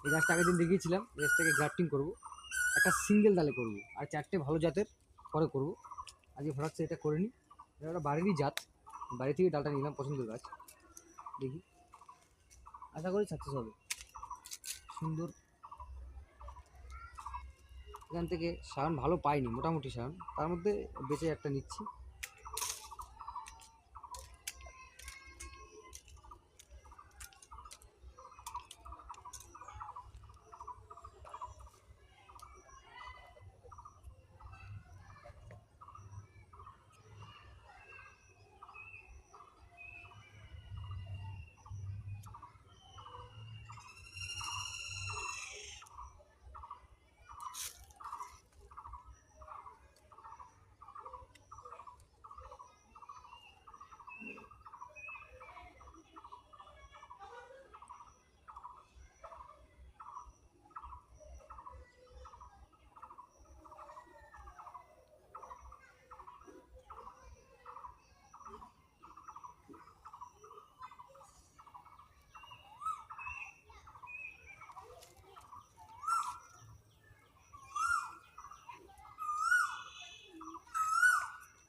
এই গাছটা আগের দিন দেখিয়েছিলাম, এই গাছটাকে গ্রাফটিং করবো, একটা সিঙ্গেল ডালে করবো আর 4টে ভালো জাতের পরে করবো। আজকে ভাবছি এটা করে নিই। এটা একটা বাড়িরই জাত, বাড়ি থেকে ডালটা নিলাম, পছন্দের গাছ। দেখি, আশা করি সাকসেস হবে। সুন্দর, এখান থেকে সায়ন ভালো পাইনি, মোটামুটি সায়ন, তার মধ্যে বেঁচে একটা নিচ্ছি।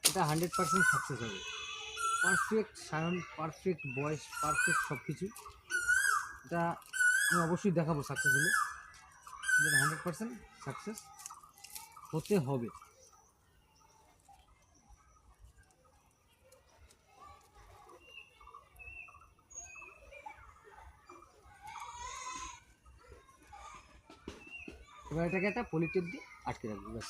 এটা 100% সাকসেস হবে। পারফেক্ট সায়ন, পারফেক্ট বয়স, পারফেক্ট সব কিছু। এটা আমি অবশ্যই দেখাবো সাকসেস হলে। এটা 100% সাকসেস হতে হবে। এবার এটাকে একটা পলিটেপ দিয়ে আটকে রাখবো, ব্যাস।